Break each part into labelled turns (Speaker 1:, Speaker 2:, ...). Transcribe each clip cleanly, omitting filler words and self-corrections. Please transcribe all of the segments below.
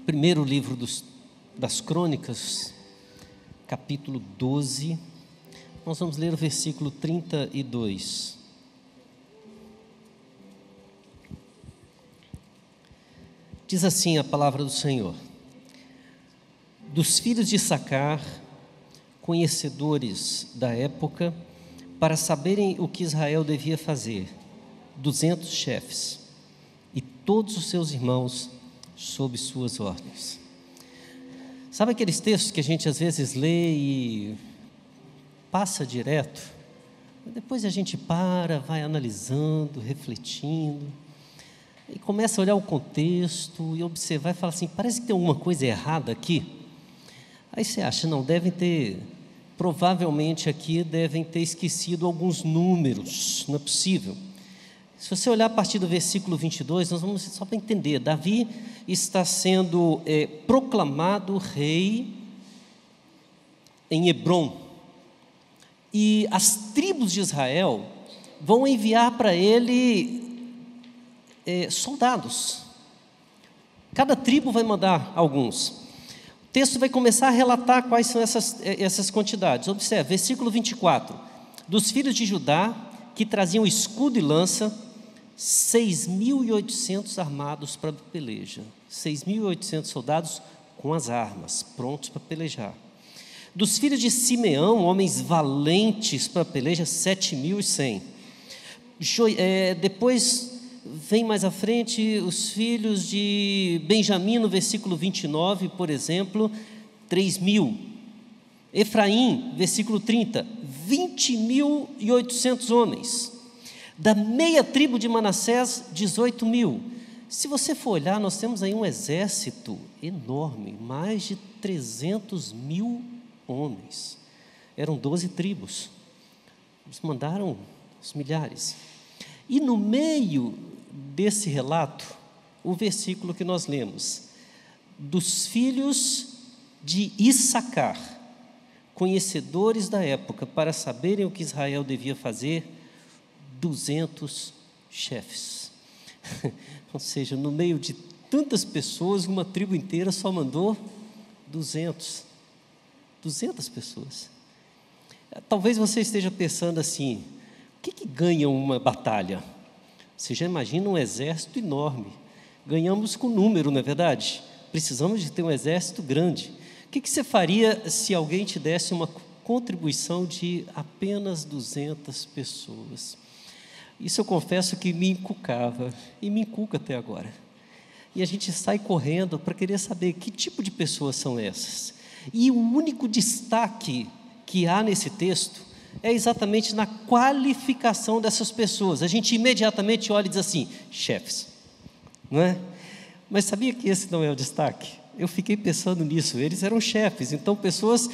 Speaker 1: Primeiro livro das Crônicas, capítulo 12, nós vamos ler o versículo 32. Diz assim a palavra do Senhor: dos filhos de Issacar, conhecedores da época, para saberem o que Israel devia fazer, 200 chefes, e todos os seus irmãos sob suas ordens. Sabe aqueles textos que a gente às vezes lê e passa direto? Depois a gente vai analisando, refletindo, e começa a olhar o contexto e observar e fala assim, parece que tem alguma coisa errada aqui. Aí você acha, não, provavelmente aqui devem ter esquecido alguns números, não é possível. Se você olhar a partir do versículo 22, nós vamos, só para entender, Davi está sendo proclamado rei em Hebrom, e as tribos de Israel vão enviar para ele soldados. Cada tribo vai mandar alguns. O texto vai começar a relatar quais são essas quantidades. Observe, versículo 24: dos filhos de Judá, que traziam escudo e lança, 6.800 armados para peleja, 6.800 soldados com as armas, prontos para pelejar. Dos filhos de Simeão, homens valentes para peleja, 7.100. Depois vem mais à frente os filhos de Benjamim, no versículo 29, por exemplo, 3.000. Efraim, versículo 30, 20.800 homens. Da meia tribo de Manassés, 18.000. Se você for olhar, nós temos aí um exército enorme, mais de 300.000 homens. Eram 12 tribos. Eles mandaram os milhares. E no meio desse relato, o versículo que nós lemos: dos filhos de Issacar, conhecedores da época, para saberem o que Israel devia fazer, 200 chefes. Ou seja, no meio de tantas pessoas, uma tribo inteira só mandou 200 pessoas. Talvez você esteja pensando assim, o que ganha uma batalha? Você já imagina um exército enorme. Ganhamos com número, não é verdade? Precisamos de ter um exército grande. O que você faria se alguém te desse uma contribuição de apenas 200 pessoas? Isso eu confesso que me encucava, e me encuca até agora. E a gente sai correndo para querer saber que tipo de pessoas são essas. E o único destaque que há nesse texto é exatamente na qualificação dessas pessoas. A gente imediatamente olha e diz assim, chefes, não é? Mas sabia que esse não é o destaque? Eu fiquei pensando nisso, eles eram chefes, então pessoas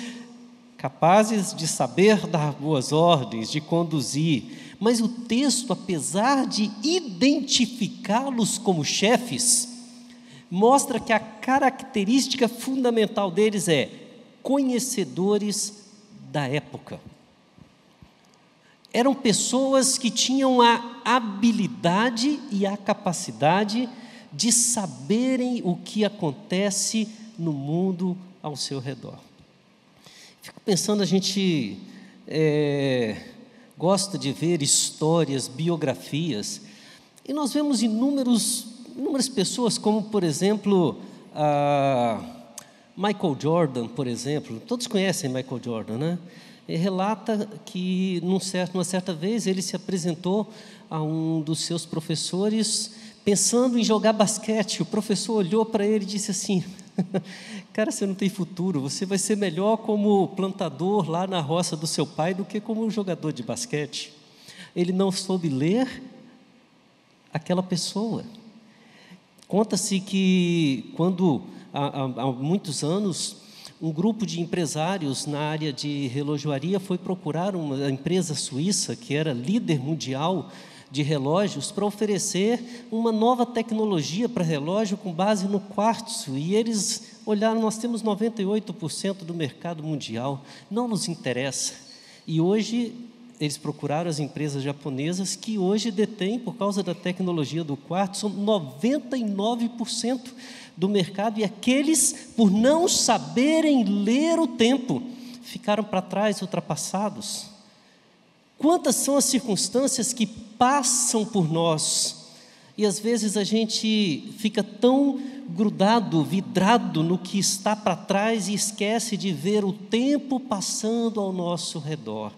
Speaker 1: capazes de saber dar boas ordens, de conduzir. Mas o texto, apesar de identificá-los como chefes, mostra que a característica fundamental deles é conhecedores da época. Eram pessoas que tinham a habilidade e a capacidade de saberem o que acontece no mundo ao seu redor. Fico pensando, a gente gosta de ver histórias, biografias, e nós vemos inúmeras pessoas, como, por exemplo, Michael Jordan, por exemplo. Todos conhecem Michael Jordan, né? Ele relata que, numa certa vez, ele se apresentou a um dos seus professores, pensando em jogar basquete. O professor olhou para ele e disse assim, cara, você não tem futuro, você vai ser melhor como plantador lá na roça do seu pai do que como jogador de basquete. Ele não soube ler aquela pessoa. Conta-se que quando, há muitos anos, um grupo de empresários na área de relojoaria foi procurar uma empresa suíça que era líder mundial de relógios para oferecer uma nova tecnologia para relógio com base no quartzo, e eles olharam, nós temos 98% do mercado mundial, não nos interessa. E hoje eles procuraram as empresas japonesas que hoje detêm, por causa da tecnologia do quarto, são 99% do mercado, e aqueles, por não saberem ler o tempo, ficaram para trás, ultrapassados. Quantas são as circunstâncias que passam por nós, e às vezes a gente fica tão grudado, vidrado no que está para trás e esquece de ver o tempo passando ao nosso redor.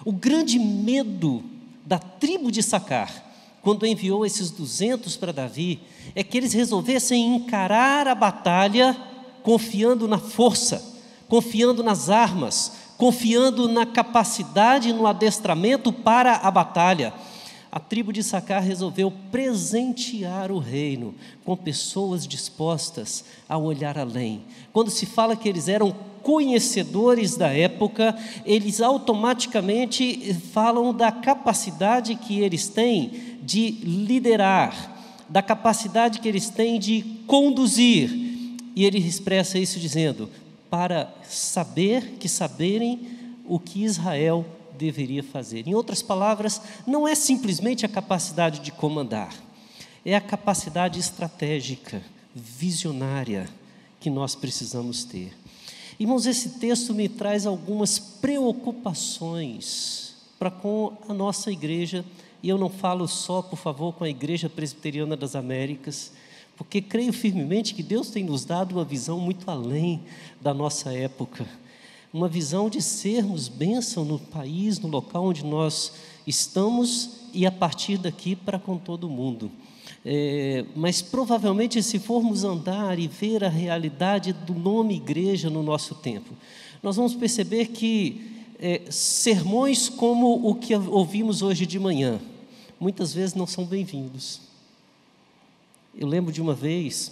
Speaker 1: O grande medo da tribo de Issacar, quando enviou esses 200 para Davi, é que eles resolvessem encarar a batalha confiando na força, confiando nas armas, confiando na capacidade e no adestramento para a batalha. A tribo de Issacar resolveu presentear o reino com pessoas dispostas a olhar além. Quando se fala que eles eram conhecedores da época, eles automaticamente falam da capacidade que eles têm de liderar, da capacidade que eles têm de conduzir. E ele expressa isso dizendo: para saberem o que Israel deveria fazer. Em outras palavras, não é simplesmente a capacidade de comandar, é a capacidade estratégica, visionária que nós precisamos ter. Irmãos, esse texto me traz algumas preocupações para com a nossa igreja, e eu não falo só, por favor, com a Igreja Presbiteriana das Américas, porque creio firmemente que Deus tem nos dado uma visão muito além da nossa época, uma visão de sermos bênção no país, no local onde nós estamos, e a partir daqui para com todo mundo. Mas provavelmente, se formos andar e ver a realidade do nome igreja no nosso tempo, nós vamos perceber que sermões como o que ouvimos hoje de manhã, muitas vezes não são bem-vindos. Eu lembro de uma vez,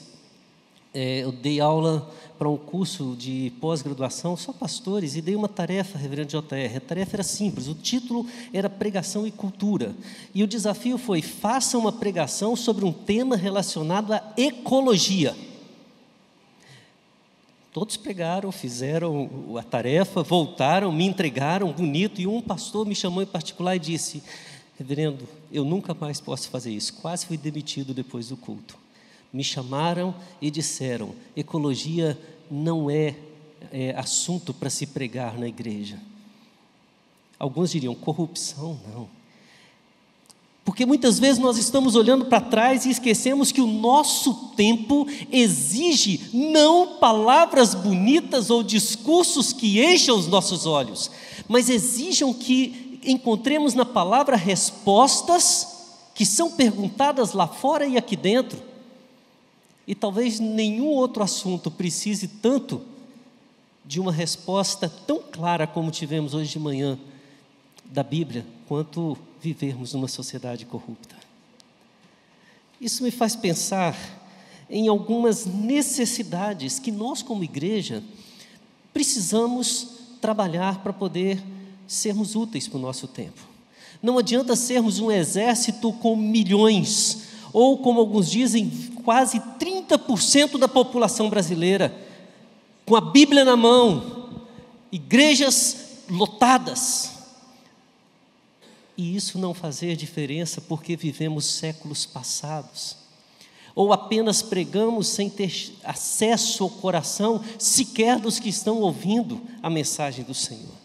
Speaker 1: eu dei aula para um curso de pós-graduação, só pastores, e dei uma tarefa, reverendo JR. A tarefa era simples, o título era Pregação e Cultura, e o desafio foi: faça uma pregação sobre um tema relacionado à ecologia. Todos pregaram, fizeram a tarefa, voltaram, me entregaram, bonito, e um pastor me chamou em particular e disse: reverendo, eu nunca mais posso fazer isso, quase fui demitido depois do culto. Me chamaram e disseram: ecologia não é assunto para se pregar na igreja. Alguns diriam: corrupção, não. Porque muitas vezes nós estamos olhando para trás e esquecemos que o nosso tempo exige não palavras bonitas ou discursos que enchem os nossos olhos, mas exijam que encontremos na palavra respostas que são perguntadas lá fora e aqui dentro. E talvez nenhum outro assunto precise tanto de uma resposta tão clara como tivemos hoje de manhã da Bíblia, quanto vivermos numa sociedade corrupta. Isso me faz pensar em algumas necessidades que nós, como igreja, precisamos trabalhar para poder sermos úteis para o nosso tempo. Não adianta sermos um exército com milhões, ou, como alguns dizem, quase 30% da população brasileira, com a Bíblia na mão, igrejas lotadas, e isso não fazer diferença porque vivemos séculos passados, ou apenas pregamos sem ter acesso ao coração sequer dos que estão ouvindo a mensagem do Senhor.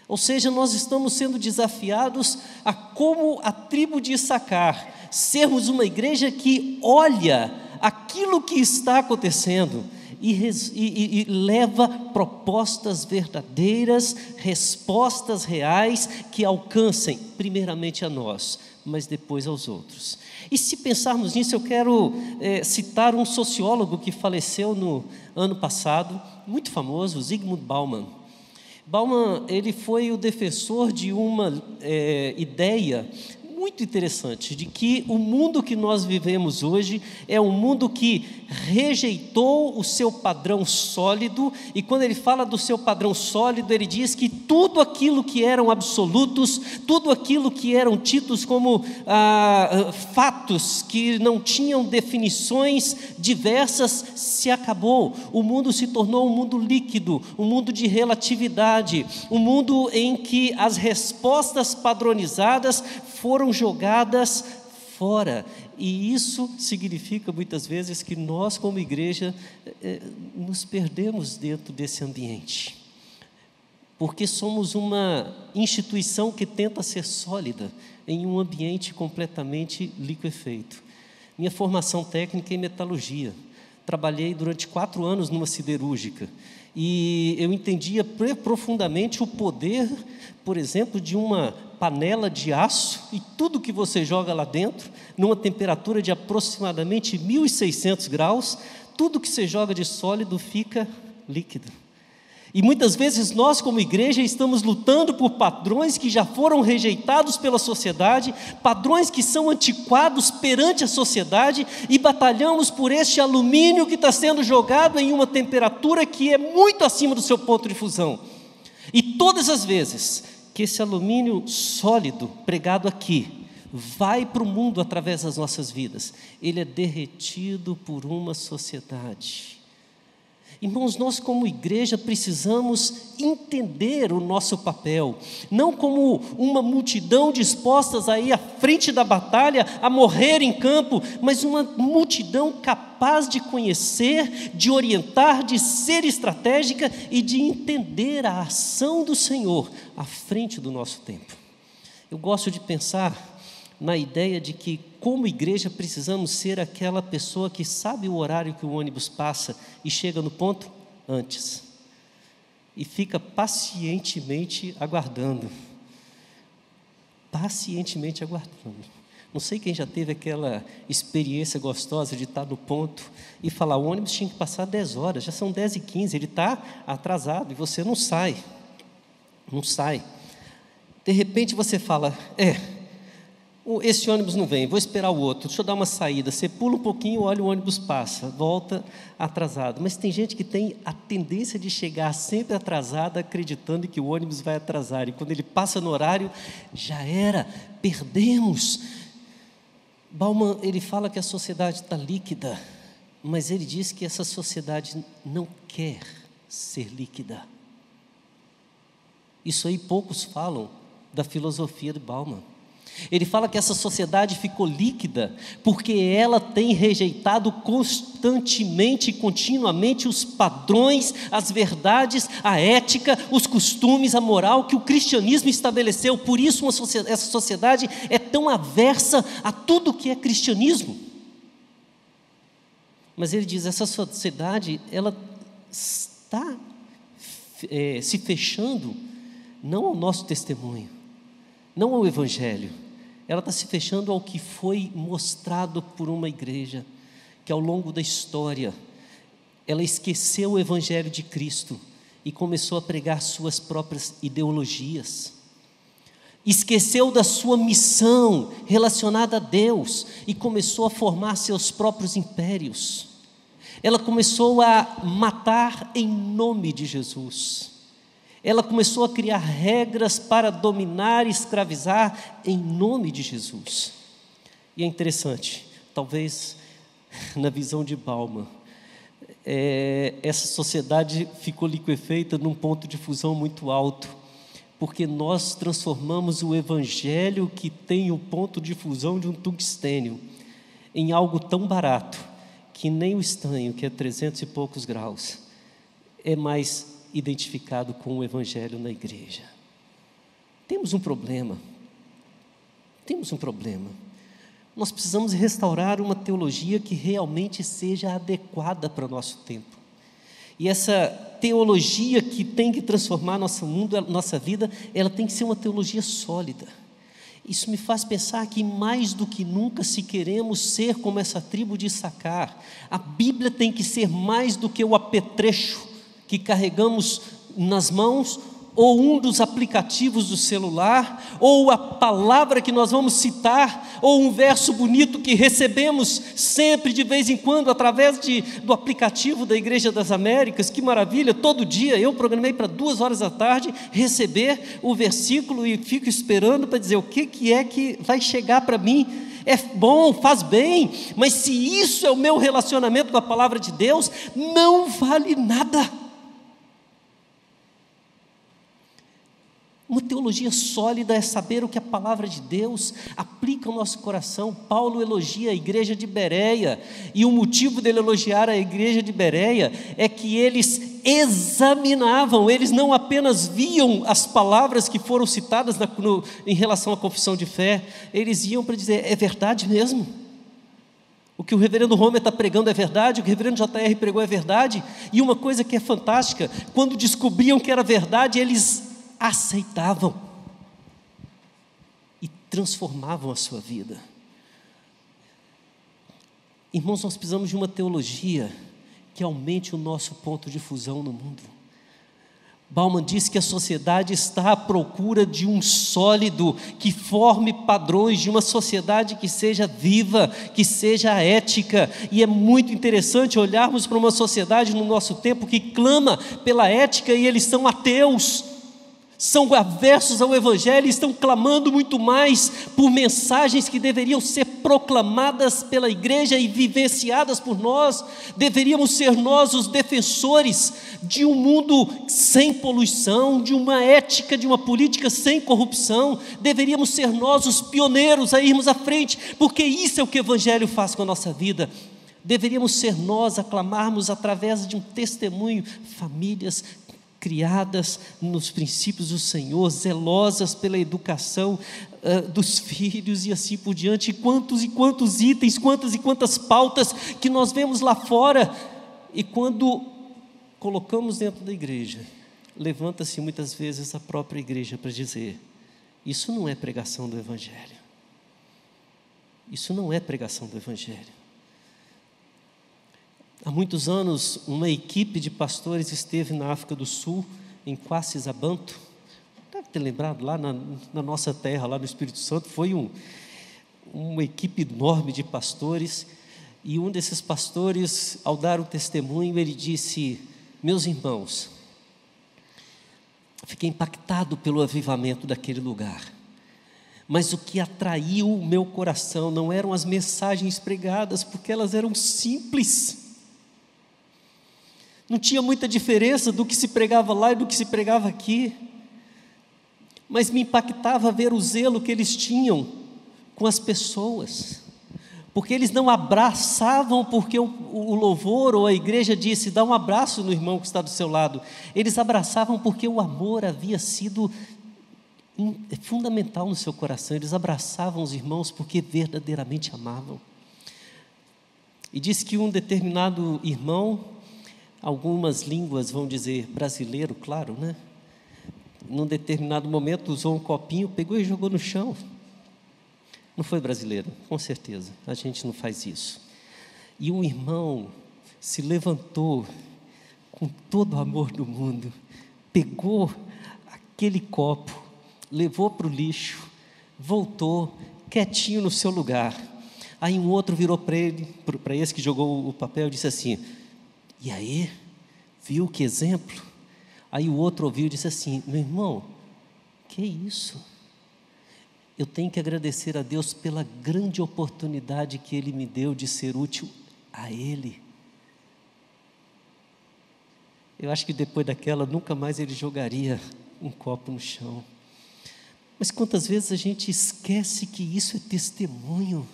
Speaker 1: Ou seja, nós estamos sendo desafiados a, como a tribo de Issacar, sermos uma igreja que olha aquilo que está acontecendo e leva propostas verdadeiras, respostas reais que alcancem primeiramente a nós, mas depois aos outros. E se pensarmos nisso, eu quero citar um sociólogo que faleceu no ano passado, muito famoso, Zygmunt Bauman. Bauman, ele foi o defensor de uma ideia muito interessante, de que o mundo que nós vivemos hoje é um mundo que rejeitou o seu padrão sólido, e quando ele fala do seu padrão sólido, ele diz que tudo aquilo que eram absolutos, tudo aquilo que eram tidos como fatos, que não tinham definições diversas, se acabou. O mundo se tornou um mundo líquido, um mundo de relatividade, um mundo em que as respostas padronizadas foram jogadas fora. E isso significa muitas vezes que nós, como igreja, nos perdemos dentro desse ambiente, porque somos uma instituição que tenta ser sólida em um ambiente completamente liquefeito. Minha formação técnica é em metalurgia. Trabalhei durante 4 anos numa siderúrgica e eu entendia profundamente o poder, por exemplo, de uma panela de aço e tudo que você joga lá dentro, numa temperatura de aproximadamente 1.600 graus, tudo que você joga de sólido fica líquido. E muitas vezes nós, como igreja, estamos lutando por padrões que já foram rejeitados pela sociedade, padrões que são antiquados perante a sociedade, e batalhamos por este alumínio que está sendo jogado em uma temperatura que é muito acima do seu ponto de fusão. E todas as vezes que esse alumínio sólido pregado aqui vai para o mundo através das nossas vidas, ele é derretido por uma sociedade. Irmãos, nós como igreja precisamos entender o nosso papel, não como uma multidão dispostas a ir à frente da batalha, a morrer em campo, mas uma multidão capaz de conhecer, de orientar, de ser estratégica e de entender a ação do Senhor à frente do nosso tempo. Eu gosto de pensar na ideia de que, como igreja, precisamos ser aquela pessoa que sabe o horário que o ônibus passa e chega no ponto antes, e fica pacientemente aguardando. Pacientemente aguardando. Não sei quem já teve aquela experiência gostosa de estar no ponto e falar: o ônibus tinha que passar 10 horas, já são 10h15, ele está atrasado e você não sai. Não sai. De repente você fala: esse ônibus não vem, vou esperar o outro, deixa eu dar uma saída. Você pula um pouquinho, olha, o ônibus passa, volta atrasado. Mas tem gente que tem a tendência de chegar sempre atrasada, acreditando que o ônibus vai atrasar, e quando ele passa no horário, já era, perdemos. Bauman, ele fala que a sociedade está líquida, mas ele diz que essa sociedade não quer ser líquida. Isso aí poucos falam da filosofia de Bauman. Ele fala que essa sociedade ficou líquida porque ela tem rejeitado constantemente e continuamente os padrões, as verdades, a ética, os costumes, a moral que o cristianismo estabeleceu. Por isso essa sociedade é tão aversa a tudo que é cristianismo. Mas ele diz, essa sociedade, ela está se fechando não ao nosso testemunho, não ao Evangelho, ela está se fechando ao que foi mostrado por uma igreja, que ao longo da história, ela esqueceu o Evangelho de Cristo e começou a pregar suas próprias ideologias, esqueceu da sua missão relacionada a Deus e começou a formar seus próprios impérios. Ela começou a matar em nome de Jesus. Ela começou a criar regras para dominar e escravizar em nome de Jesus. E é interessante, talvez na visão de Bauman, essa sociedade ficou liquefeita num ponto de fusão muito alto, porque nós transformamos o Evangelho, que tem o ponto de fusão de um tungstênio, em algo tão barato, que nem o estanho, que é 300 e poucos graus, é mais identificado com o Evangelho na igreja. Temos um problema. Nós precisamos restaurar uma teologia que realmente seja adequada para o nosso tempo. E essa teologia que tem que transformar nosso mundo, nossa vida, ela tem que ser uma teologia sólida. Isso me faz pensar que mais do que nunca, se queremos ser como essa tribo de Issacar, a Bíblia tem que ser mais do que o apetrecho que carregamos nas mãos ou um dos aplicativos do celular, ou a palavra que nós vamos citar, ou um verso bonito que recebemos sempre, de vez em quando, através do aplicativo da Igreja das Américas. Que maravilha, todo dia eu programei para 2 horas da tarde receber o versículo e fico esperando para dizer o que é que vai chegar para mim. É bom, faz bem, mas se isso é o meu relacionamento com a palavra de Deus, não vale nada. Uma teologia sólida é saber o que a palavra de Deus aplica ao nosso coração. Paulo elogia a igreja de Bereia, e o motivo dele elogiar a igreja de Bereia é que eles examinavam, eles não apenas viam as palavras que foram citadas em relação à confissão de fé, eles iam para dizer: é verdade mesmo? O que o reverendo Homer está pregando é verdade, o que o reverendo JR pregou é verdade? E uma coisa que é fantástica, quando descobriam que era verdade, eles aceitavam e transformavam a sua vida. Irmãos, nós precisamos de uma teologia que aumente o nosso ponto de fusão no mundo. Bauman diz que a sociedade está à procura de um sólido que forme padrões, de uma sociedade que seja viva, que seja ética. E é muito interessante olharmos para uma sociedade no nosso tempo que clama pela ética e eles são ateus, são aversos ao Evangelho, estão clamando muito mais por mensagens que deveriam ser proclamadas pela igreja e vivenciadas por nós. Deveríamos ser nós os defensores de um mundo sem poluição, de uma ética, de uma política sem corrupção. Deveríamos ser nós os pioneiros a irmos à frente, porque isso é o que o Evangelho faz com a nossa vida. Deveríamos ser nós a clamarmos através de um testemunho, famílias criadas nos princípios do Senhor, zelosas pela educação dos filhos e assim por diante. E quantos itens, quantas e quantas pautas que nós vemos lá fora, e quando colocamos dentro da igreja, levanta-se muitas vezes a própria igreja para dizer: isso não é pregação do Evangelho, isso não é pregação do Evangelho. Há muitos anos, uma equipe de pastores esteve na África do Sul, em Kwasizabantu. Deve ter lembrado, lá na nossa terra, lá no Espírito Santo, foi uma equipe enorme de pastores. E um desses pastores, ao dar o testemunho, ele disse: meus irmãos, fiquei impactado pelo avivamento daquele lugar. Mas o que atraiu o meu coração não eram as mensagens pregadas, porque elas eram simples. Não tinha muita diferença do que se pregava lá e do que se pregava aqui. Mas me impactava ver o zelo que eles tinham com as pessoas. Porque eles não abraçavam porque o louvor ou a igreja disse: dá um abraço no irmão que está do seu lado. Eles abraçavam porque o amor havia sido fundamental no seu coração. Eles abraçavam os irmãos porque verdadeiramente amavam. E diz que um determinado irmão, algumas línguas vão dizer brasileiro, claro, né? Num determinado momento usou um copinho, pegou e jogou no chão. Não foi brasileiro, com certeza, a gente não faz isso. E um irmão se levantou com todo o amor do mundo, pegou aquele copo, levou para o lixo, voltou quietinho no seu lugar. Aí um outro virou para ele, para esse que jogou o papel, e disse assim: e aí, viu que exemplo? Aí o outro ouviu e disse assim: meu irmão, que isso? Eu tenho que agradecer a Deus pela grande oportunidade que Ele me deu de ser útil a Ele. Eu acho que depois daquela, nunca mais ele jogaria um copo no chão. Mas quantas vezes a gente esquece que isso é testemunho,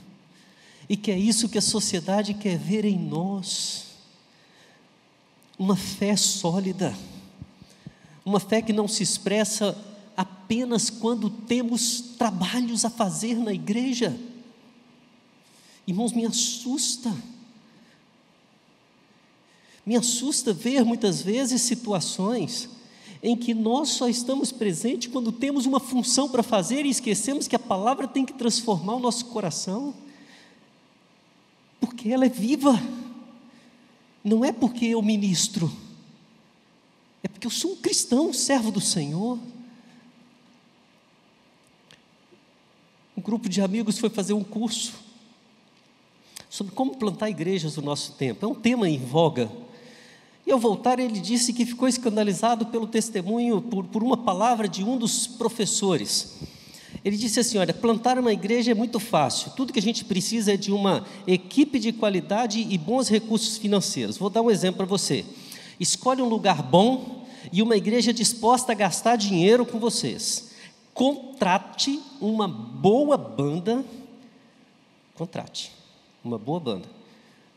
Speaker 1: e que é isso que a sociedade quer ver em nós. Uma fé sólida, uma fé que não se expressa apenas quando temos trabalhos a fazer na igreja. Irmãos, me assusta ver muitas vezes situações em que nós só estamos presentes quando temos uma função para fazer e esquecemos que a palavra tem que transformar o nosso coração, porque ela é viva. Não é porque eu ministro, É porque eu sou um cristão, servo do Senhor. Um grupo de amigos foi fazer um curso sobre como plantar igrejas no nosso tempo. É um tema em voga. E ao voltar, ele disse que ficou escandalizado pelo testemunho, por uma palavra de um dos professores. Ele disse assim: olha, plantar uma igreja é muito fácil, tudo que a gente precisa é de uma equipe de qualidade e bons recursos financeiros. Vou dar um exemplo para você. Escolhe um lugar bom e uma igreja disposta a gastar dinheiro com vocês. Contrate uma boa banda,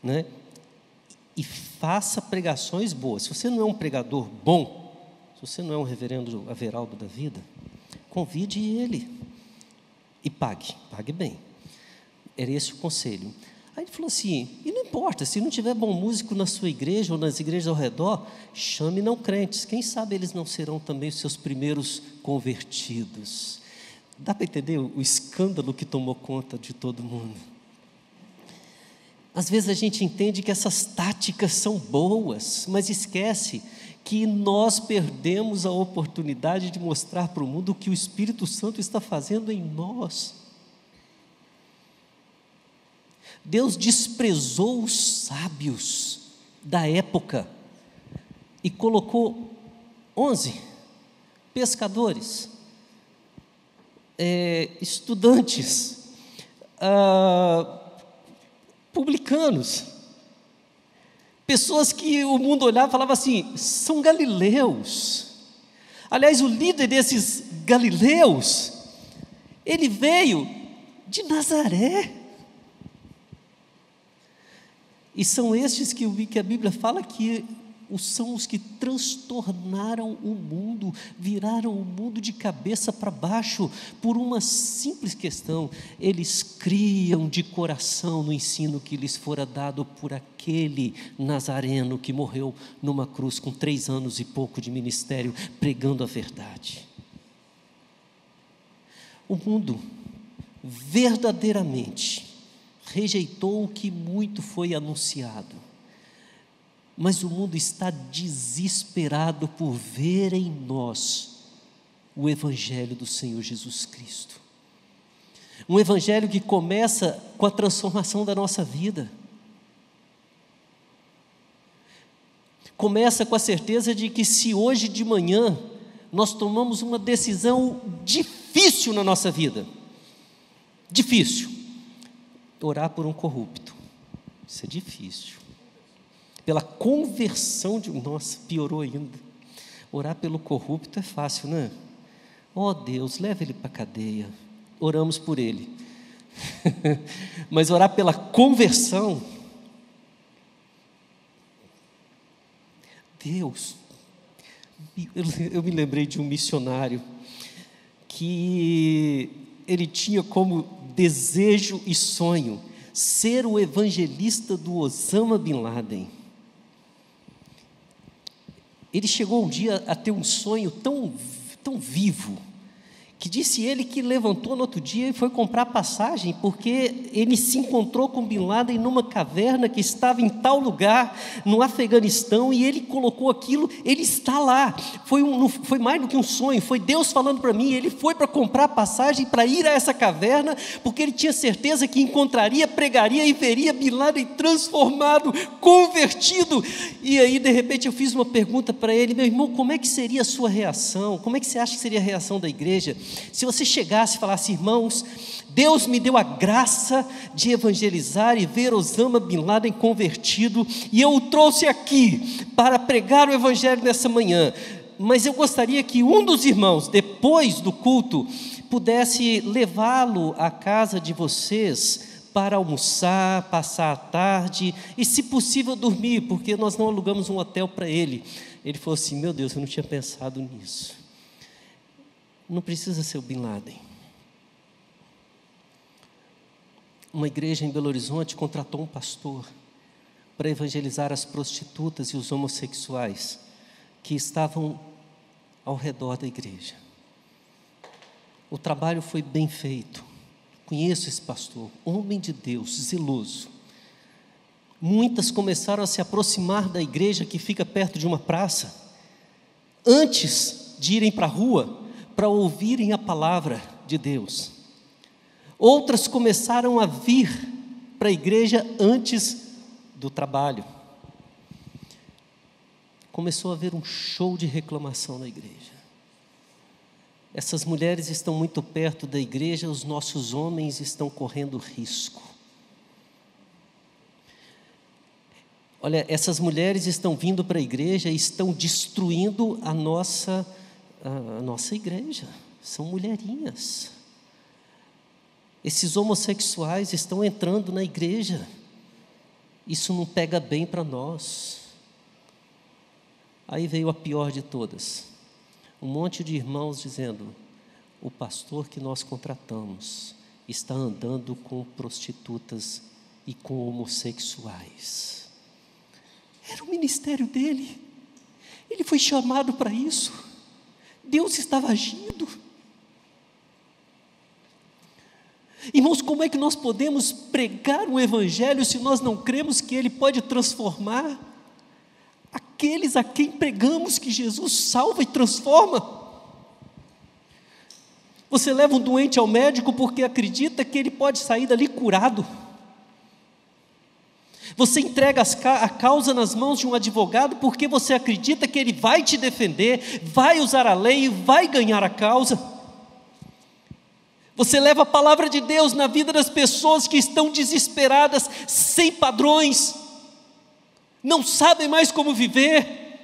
Speaker 1: né? E faça pregações boas. Se você não é um pregador bom, se você não é um reverendo Averaldo da vida, convide ele e pague bem. Era esse o conselho. Aí ele falou assim: e não importa, se não tiver bom músico na sua igreja ou nas igrejas ao redor, chame não crentes, quem sabe eles não serão também os seus primeiros convertidos. Dá para entender o escândalo que tomou conta de todo mundo? Às vezes a gente entende que essas táticas são boas, mas esquece que nós perdemos a oportunidade de mostrar para o mundo o que o Espírito Santo está fazendo em nós. Deus desprezou os sábios da época e colocou 11 pescadores, estudantes, publicanos, pessoas que o mundo olhava e falava assim: são galileus. Aliás, o líder desses galileus, ele veio de Nazaré. E são estes que a Bíblia fala que são os que transtornaram o mundo, viraram o mundo de cabeça para baixo, por uma simples questão: eles criam de coração no ensino que lhes fora dado por aquele nazareno que morreu numa cruz com 3 anos e pouco de ministério, pregando a verdade. O mundo verdadeiramente rejeitou o que muito foi anunciado, mas o mundo está desesperado por ver em nós o Evangelho do Senhor Jesus Cristo. Um Evangelho que começa com a transformação da nossa vida. Começa com a certeza de que se hoje de manhã nós tomamos uma decisão difícil na nossa vida, orar por um corrupto, isso é difícil. Pela conversão nossa, piorou ainda. Orar pelo corrupto é fácil, não é? Oh Deus, leva ele para a cadeia. Oramos por ele. Mas orar pela conversão, Deus, eu me lembrei de um missionário que ele tinha como desejo e sonho ser o evangelista do Osama Bin Laden. Ele chegou um dia a ter um sonho tão vivo, que disse ele que levantou no outro dia e foi comprar passagem, porque ele se encontrou com Bin Laden numa caverna que estava em tal lugar, no Afeganistão, e ele colocou aquilo, ele está lá. Não foi mais do que um sonho, foi Deus falando para mim. Ele foi para comprar passagem para ir a essa caverna, porque ele tinha certeza que encontraria, pregaria e veria Bin Laden transformado, convertido. E aí de repente eu fiz uma pergunta para ele: meu irmão, como é que seria a sua reação? Como é que você acha que seria a reação da igreja se você chegasse e falasse: irmãos, Deus me deu a graça de evangelizar e ver Osama Bin Laden convertido, e eu o trouxe aqui para pregar o evangelho nessa manhã, mas eu gostaria que um dos irmãos, depois do culto, pudesse levá-lo à casa de vocês para almoçar, passar a tarde e, se possível, dormir, porque nós não alugamos um hotel para ele. Ele falou assim: meu Deus, eu não tinha pensado nisso. Não precisa ser o Bin Laden. Uma igreja em Belo Horizonte contratou um pastor para evangelizar as prostitutas e os homossexuais que estavam ao redor da igreja. O trabalho foi bem feito. Conheço esse pastor, homem de Deus, zeloso. Muitas começaram a se aproximar da igreja que fica perto de uma praça. antes de irem para a rua para ouvirem a palavra de Deus. Outras começaram a vir para a igreja antes do trabalho. Começou a haver um show de reclamação na igreja. Essas mulheres estão muito perto da igreja, os nossos homens estão correndo risco. Olha, essas mulheres estão vindo para a igreja e estão destruindo a nossa igreja. São mulherinhas. Esses homossexuais estão entrando na igreja. Isso não pega bem para nós. Aí veio a pior de todas. Um monte de irmãos dizendo: o pastor que nós contratamos está andando com prostitutas e com homossexuais. Era o ministério dele. Ele foi chamado para isso. Deus estava agindo. Irmãos, como é que nós podemos pregar o evangelho se nós não cremos que ele pode transformar aqueles a quem pregamos que Jesus salva e transforma? Você leva um doente ao médico porque acredita que ele pode sair dali curado. Você entrega a causa nas mãos de um advogado porque você acredita que ele vai te defender, vai usar a lei e vai ganhar a causa. Você leva a palavra de Deus na vida das pessoas que estão desesperadas, sem padrões, não sabem mais como viver,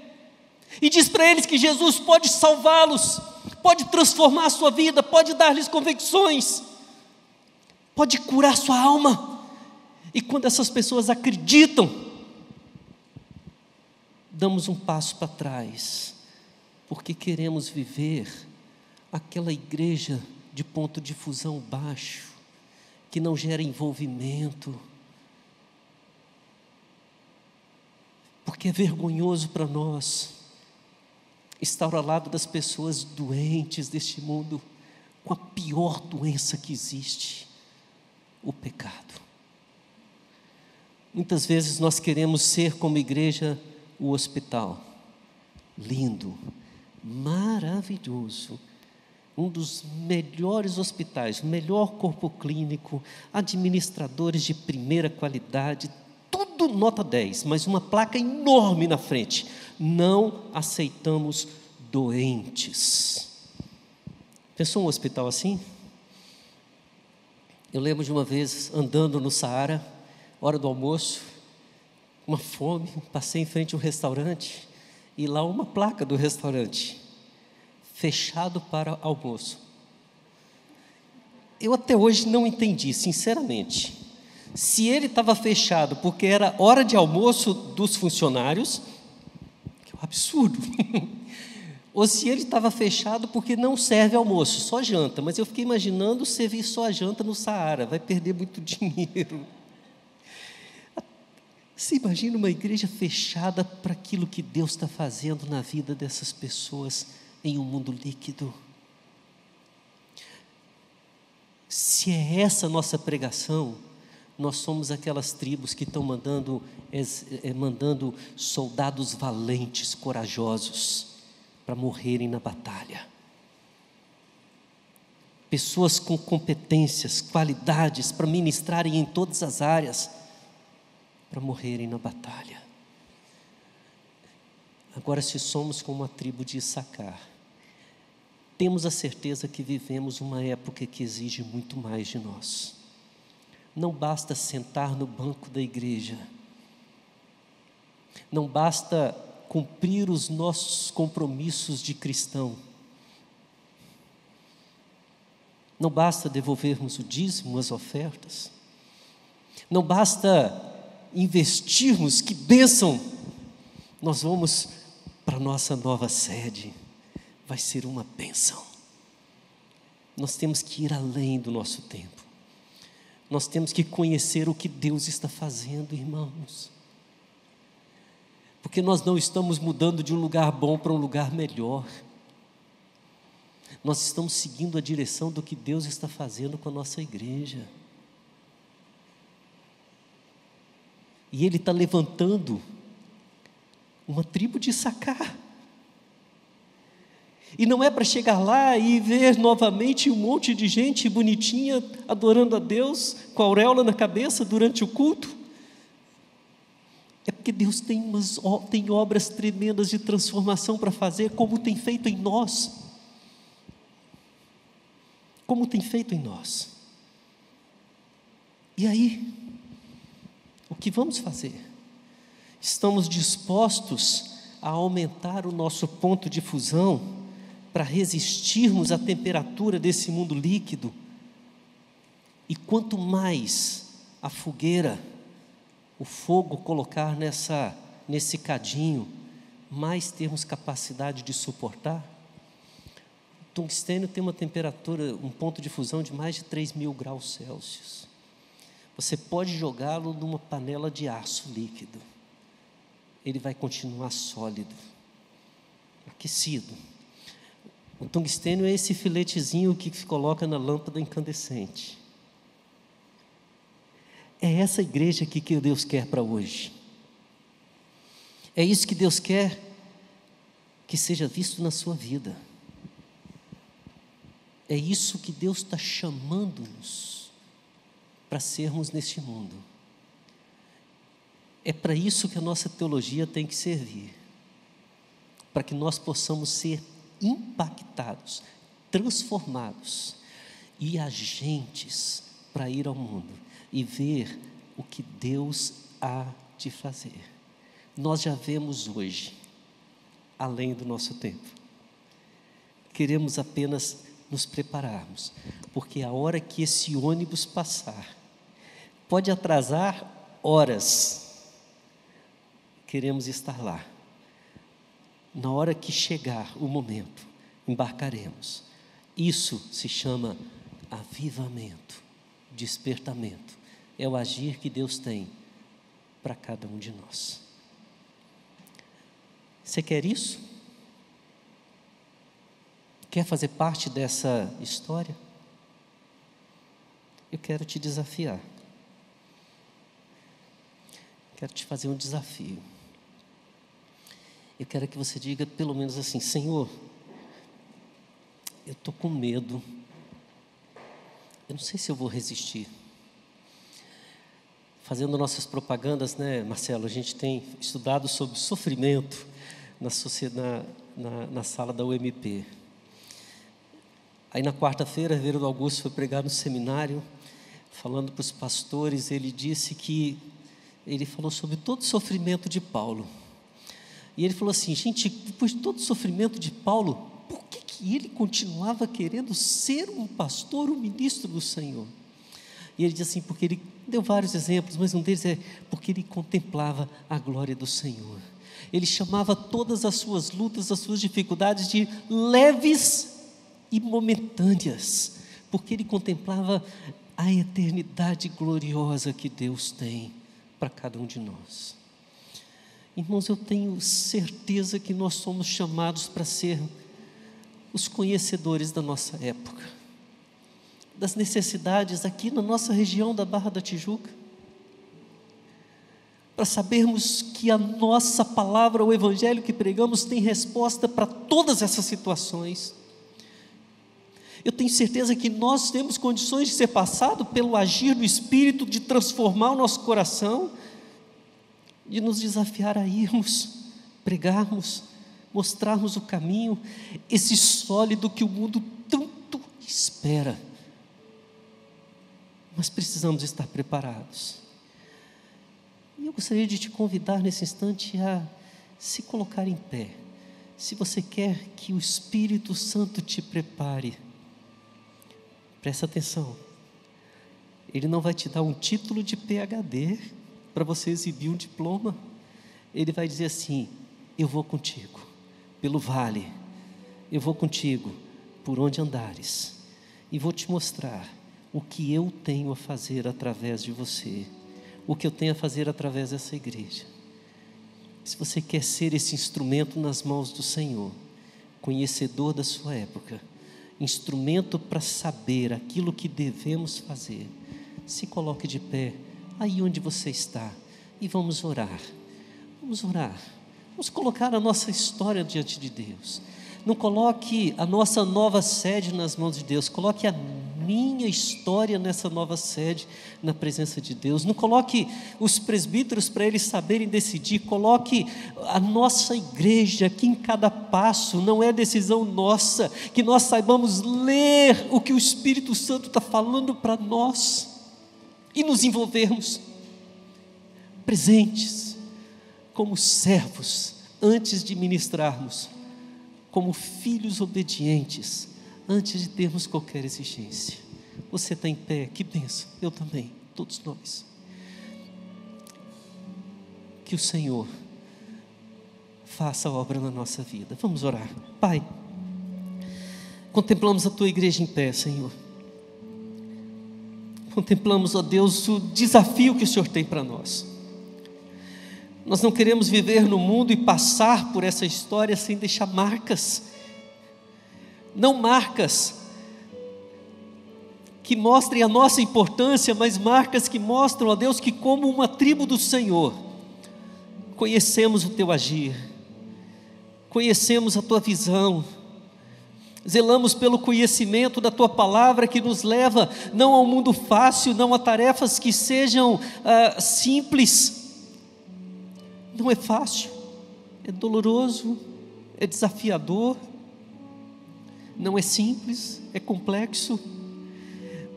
Speaker 1: e diz para eles que Jesus pode salvá-los, pode transformar a sua vida, pode dar-lhes convicções, pode curar sua alma. E quando essas pessoas acreditam, damos um passo para trás, porque queremos viver aquela igreja de ponto de fusão baixo, que não gera envolvimento, porque é vergonhoso para nós estar ao lado das pessoas doentes deste mundo, com a pior doença que existe, o pecado. Muitas vezes nós queremos ser como igreja o hospital, lindo, maravilhoso, um dos melhores hospitais, o melhor corpo clínico, administradores de primeira qualidade, tudo nota 10, mas uma placa enorme na frente: não aceitamos doentes. Pensou um hospital assim? Eu lembro de uma vez andando no Saara, hora do almoço, uma fome, passei em frente a um restaurante, e lá uma placa do restaurante: fechado para almoço. Eu até hoje não entendi, sinceramente, se ele estava fechado porque era hora de almoço dos funcionários, que é um absurdo, ou se ele estava fechado porque não serve almoço, só janta. Mas eu fiquei imaginando servir só a janta no Saara, vai perder muito dinheiro. Você imagina uma igreja fechada para aquilo que Deus está fazendo na vida dessas pessoas em um mundo líquido? Se é essa a nossa pregação, nós somos aquelas tribos que estão mandando soldados valentes, corajosos, para morrerem na batalha. Pessoas com competências, qualidades para ministrarem em todas as áreas, para morrerem na batalha. Agora, se somos como a tribo de Issacar, temos a certeza que vivemos uma época que exige muito mais de nós. Não basta sentar no banco da igreja, não basta cumprir os nossos compromissos de cristão, não basta devolvermos o dízimo, as ofertas, não basta investirmos, que bênção, nós vamos para a nossa nova sede, vai ser uma bênção. Nós temos que ir além do nosso tempo, nós temos que conhecer o que Deus está fazendo, irmãos, porque nós não estamos mudando de um lugar bom para um lugar melhor, nós estamos seguindo a direção do que Deus está fazendo com a nossa igreja. E Ele está levantando uma tribo de Issacar. E não é para chegar lá e ver novamente um monte de gente bonitinha adorando a Deus, com a auréola na cabeça durante o culto. É porque Deus tem obras tremendas de transformação para fazer, como tem feito em nós. Como tem feito em nós. E aí, o que vamos fazer? Estamos dispostos a aumentar o nosso ponto de fusão para resistirmos à temperatura desse mundo líquido? E quanto mais a fogueira, o fogo colocar nesse cadinho, mais temos capacidade de suportar? O tungstênio tem uma temperatura, um ponto de fusão de mais de 3.000 graus Celsius. Você pode jogá-lo numa panela de aço líquido. Ele vai continuar sólido, aquecido. O tungstênio é esse filetezinho que se coloca na lâmpada incandescente. É essa igreja aqui que Deus quer para hoje. É isso que Deus quer que seja visto na sua vida. É isso que Deus está chamando-nos para sermos neste mundo. É para isso que a nossa teologia tem que servir. Para que nós possamos ser impactados, transformados e agentes para ir ao mundo e ver o que Deus há de fazer. Nós já vemos hoje, além do nosso tempo. Queremos apenas nos prepararmos, porque a hora que esse ônibus passar, pode atrasar horas, queremos estar lá. Na hora que chegar o momento, embarcaremos. Isso se chama avivamento, despertamento. É o agir que Deus tem para cada um de nós. Você quer isso? Quer fazer parte dessa história? Eu quero te desafiar. Quero te fazer um desafio. Eu quero que você diga pelo menos assim: Senhor, eu estou com medo, eu não sei se eu vou resistir. Fazendo nossas propagandas, né, Marcelo, a gente tem estudado sobre sofrimento na sala da UMP. Aí na quarta-feira, o reverendo Augusto foi pregar no seminário, falando para os pastores. Ele falou sobre todo o sofrimento de Paulo. E ele falou assim: gente, depois de todo o sofrimento de Paulo, por que ele continuava querendo ser um pastor, um ministro do Senhor? E ele diz assim: porque ele deu vários exemplos, mas um deles é porque ele contemplava a glória do Senhor. Ele chamava todas as suas lutas, as suas dificuldades de leves e momentâneas, porque ele contemplava a eternidade gloriosa que Deus tem para cada um de nós. Irmãos, eu tenho certeza que nós somos chamados para ser os conhecedores da nossa época, das necessidades aqui na nossa região da Barra da Tijuca, para sabermos que a nossa palavra, o Evangelho que pregamos, tem resposta para todas essas situações. Eu tenho certeza que nós temos condições de ser passado pelo agir do Espírito, de transformar o nosso coração, de nos desafiar a irmos, pregarmos, mostrarmos o caminho, esse sólido que o mundo tanto espera. Mas precisamos estar preparados. E eu gostaria de te convidar nesse instante a se colocar em pé. Se você quer que o Espírito Santo te prepare, presta atenção. Ele não vai te dar um título de PhD para você exibir um diploma. Ele vai dizer assim: eu vou contigo pelo vale, eu vou contigo por onde andares, e vou te mostrar o que eu tenho a fazer através de você, o que eu tenho a fazer através dessa igreja. Se você quer ser esse instrumento nas mãos do Senhor, conhecedor da sua época, instrumento para saber aquilo que devemos fazer, se coloque de pé aí onde você está e vamos orar. Vamos orar. Vamos colocar a nossa história diante de Deus. Não coloque a nossa nova sede nas mãos de Deus, coloque a minha história nessa nova sede, na presença de Deus. Não coloque os presbíteros para eles saberem decidir, coloque a nossa igreja aqui em cada passo. Não é decisão nossa, que nós saibamos ler o que o Espírito Santo está falando para nós e nos envolvermos presentes, como servos, antes de ministrarmos, como filhos obedientes, antes de termos qualquer exigência. Você está em pé, que bênção, eu também, todos nós. Que o Senhor faça a obra na nossa vida. Vamos orar. Pai, contemplamos a Tua igreja em pé, Senhor. Contemplamos, ó Deus, o desafio que o Senhor tem para nós. Nós não queremos viver no mundo e passar por essa história sem deixar marcas. Não marcas que mostrem a nossa importância, mas marcas que mostram, ó Deus, que como uma tribo do Senhor, conhecemos o Teu agir, conhecemos a Tua visão, zelamos pelo conhecimento da Tua palavra, que nos leva não ao mundo fácil, não a tarefas que sejam simples. Não é fácil, é doloroso, é desafiador, não é simples, é complexo,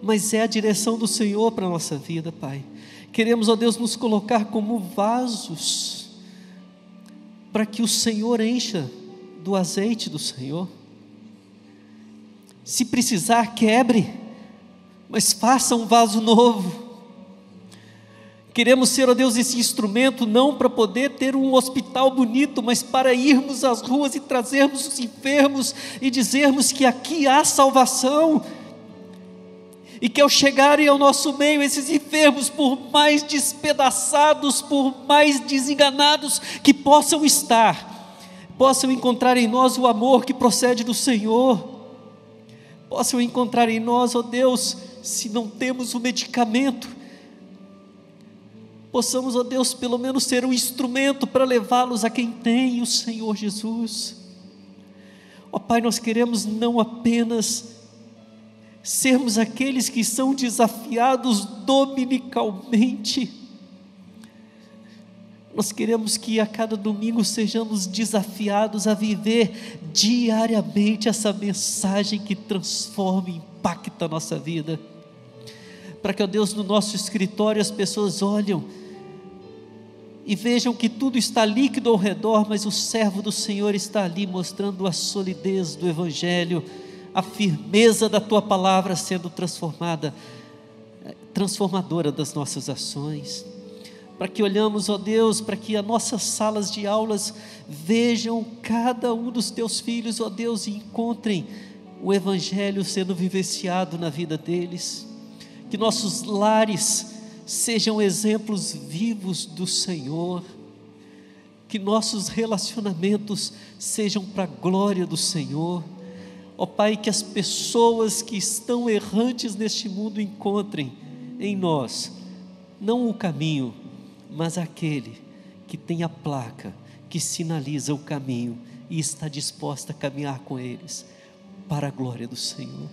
Speaker 1: mas é a direção do Senhor para a nossa vida, Pai. Queremos, ó Deus, nos colocar como vasos, para que o Senhor encha do azeite do Senhor. Se precisar, quebre, mas faça um vaso novo. Queremos ser, ó Deus, esse instrumento, não para poder ter um hospital bonito, mas para irmos às ruas e trazermos os enfermos e dizermos que aqui há salvação. E que ao chegarem ao nosso meio, esses enfermos, por mais despedaçados, por mais desenganados que possam estar, possam encontrar em nós o amor que procede do Senhor, possam encontrar em nós, ó Deus, se não temos o medicamento, possamos, ó Deus, pelo menos ser um instrumento para levá-los a quem tem, o Senhor Jesus. Ó Pai, nós queremos não apenas sermos aqueles que são desafiados dominicalmente, nós queremos que a cada domingo sejamos desafiados a viver diariamente essa mensagem que transforma e impacta a nossa vida, para que, ó Deus, no nosso escritório as pessoas olham e vejam que tudo está líquido ao redor, mas o servo do Senhor está ali mostrando a solidez do Evangelho, a firmeza da Tua palavra sendo transformadora das nossas ações, para que olhamos, ó Deus, para que as nossas salas de aulas vejam cada um dos Teus filhos, ó Deus, e encontrem o Evangelho sendo vivenciado na vida deles, que nossos lares sejam exemplos vivos do Senhor, que nossos relacionamentos sejam para a glória do Senhor. Ó Pai, que as pessoas que estão errantes neste mundo encontrem em nós, não o caminho, mas aquele que tem a placa, que sinaliza o caminho e está disposta a caminhar com eles, para a glória do Senhor.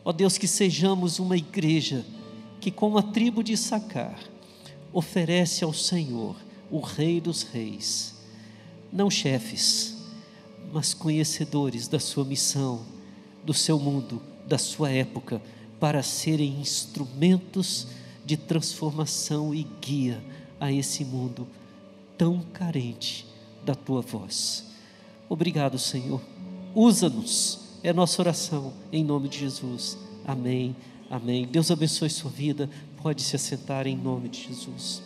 Speaker 1: Ó Deus, que sejamos uma igreja que, como a tribo de Issacar, oferece ao Senhor, o Rei dos Reis, não chefes, mas conhecedores da sua missão, do seu mundo, da sua época, para serem instrumentos de transformação e guia a esse mundo tão carente da Tua voz. Obrigado, Senhor. Usa-nos, é nossa oração, em nome de Jesus. Amém, amém. Deus abençoe sua vida. Pode se assentar em nome de Jesus.